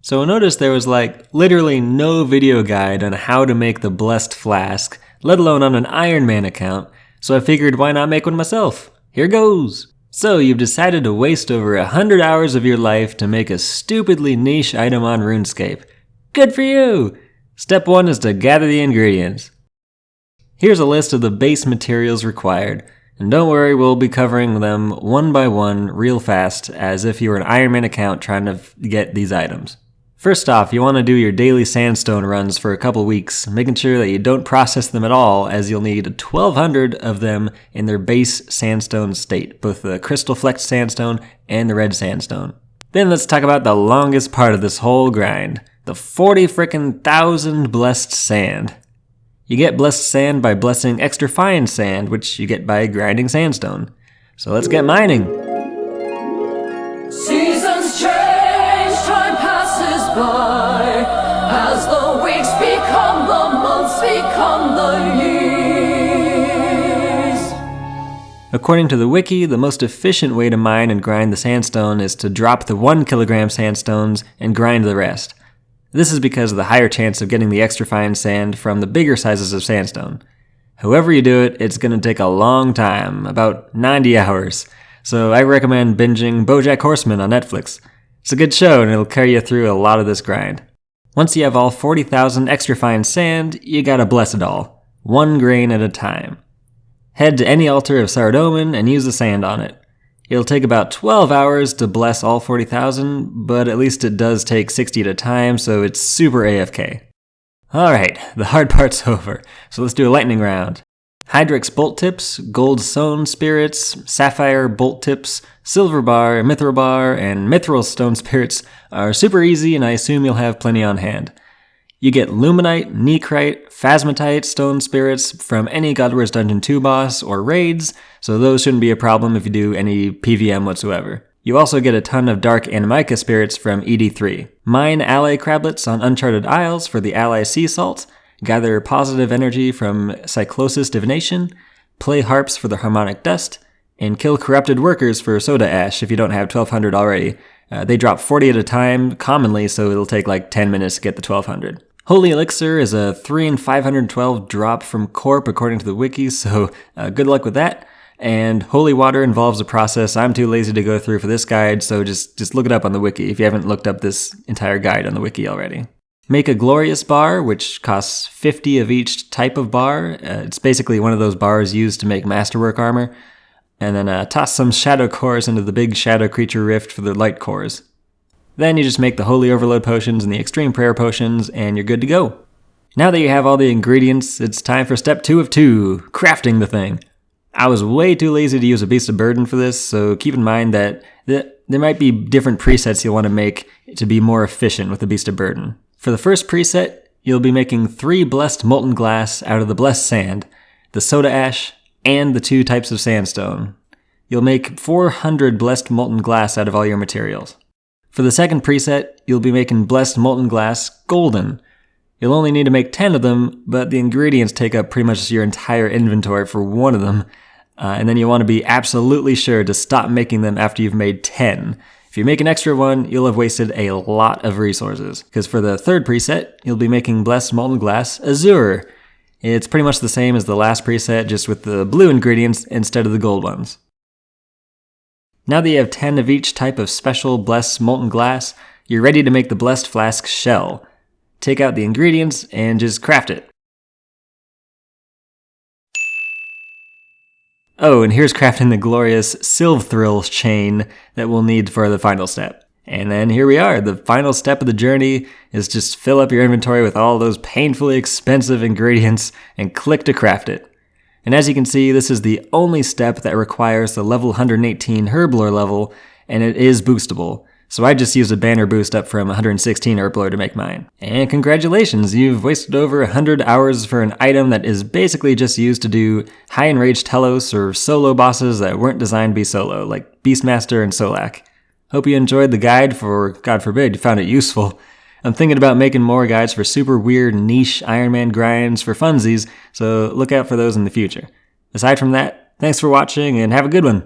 So notice there was literally no video guide on how to make the Blessed Flask, let alone on an Ironman account, so I figured why not make one myself? Here goes! So you've decided to waste over 100 hours of your life to make a stupidly niche item on RuneScape. Good for you! Step 1 is to gather the ingredients. Here's a list of the base materials required, and don't worry, we'll be covering them one by one real fast as if you were an Ironman account trying to get these items. First off, you want to do your daily sandstone runs for a couple weeks, making sure that you don't process them at all, as you'll need 1,200 of them in their base sandstone state, both the crystal flecked sandstone and the red sandstone. Then let's talk about the longest part of this whole grind, the 40,000 blessed sand. You get blessed sand by blessing extra fine sand, which you get by grinding sandstone. So let's get mining. Seasons change, time passes by, as the weeks become the months, become the years. According to the wiki, the most efficient way to mine and grind the sandstone is to drop the 1 kilogram sandstones and grind the rest. This is because of the higher chance of getting the extra fine sand from the bigger sizes of sandstone. However you do it, it's going to take a long time, about 90 hours. So I recommend binging BoJack Horseman on Netflix. It's a good show and it'll carry you through a lot of this grind. Once you have all 40,000 extra fine sand, you gotta bless it all, 1 grain at a time. Head to any altar of Saradomin and use the sand on it. It'll take about 12 hours to bless all 40,000, but at least it does take 60 at a time, so it's super AFK. Alright, the hard part's over, so let's do a lightning round. Hydrix bolt tips, gold stone spirits, sapphire bolt tips, silver bar, mithril bar, and mithril stone spirits are super easy and I assume you'll have plenty on hand. You get luminite, necrite, phasmatite stone spirits from any God Wars Dungeon 2 boss or raids, so those shouldn't be a problem if you do any PVM whatsoever. You also get a ton of dark animica spirits from ED3. Mine ally crablets on Uncharted Isles for the ally sea salt, gather positive energy from cyclosis divination, play harps for the harmonic dust, and kill corrupted workers for soda ash if you don't have 1,200 already. They drop 40 at a time commonly, so it'll take 10 minutes to get the 1,200. Holy Elixir is a 3 in 512 drop from Corp according to the wiki, so good luck with that. And Holy Water involves a process I'm too lazy to go through for this guide, so just look it up on the wiki if you haven't looked up this entire guide on the wiki already. Make a Glorious bar, which costs 50 of each type of bar. It's basically one of those bars used to make masterwork armor. And then toss some shadow cores into the big shadow creature rift for the light cores. Then you just make the Holy Overload potions and the Extreme Prayer potions, and you're good to go. Now that you have all the ingredients, it's time for step 2 of 2, crafting the thing. I was way too lazy to use a Beast of Burden for this, so keep in mind that there might be different presets you'll want to make to be more efficient with the Beast of Burden. For the first preset, you'll be making 3 blessed molten glass out of the blessed sand, the soda ash, and the 2 types of sandstone. You'll make 400 blessed molten glass out of all your materials. For the second preset, you'll be making blessed molten glass golden. You'll only need to make 10 of them, but the ingredients take up pretty much your entire inventory for 1 of them, and then you want to be absolutely sure to stop making them after you've made 10. If you make an extra one, you'll have wasted a lot of resources, because for the third preset, you'll be making blessed molten glass azure. It's pretty much the same as the last preset, just with the blue ingredients instead of the gold ones. Now that you have 10 of each type of special blessed molten glass, you're ready to make the Blessed Flask shell. Take out the ingredients and just craft it. Oh, and here's crafting the glorious Sylvthril chain that we'll need for the final step. And then here we are. The final step of the journey is just fill up your inventory with all those painfully expensive ingredients and click to craft it. And as you can see, this is the only step that requires the level 118 herblore level, and it is boostable. So I just used a banner boost up from 116 herblore to make mine. And congratulations, you've wasted over 100 hours for an item that is basically just used to do high enrage Telos or solo bosses that weren't designed to be solo, like Beastmaster and Solak. Hope you enjoyed the guide, for God forbid you found it useful. I'm thinking about making more guides for super weird niche Ironman grinds for funsies, so look out for those in the future. Aside from that, thanks for watching and have a good one!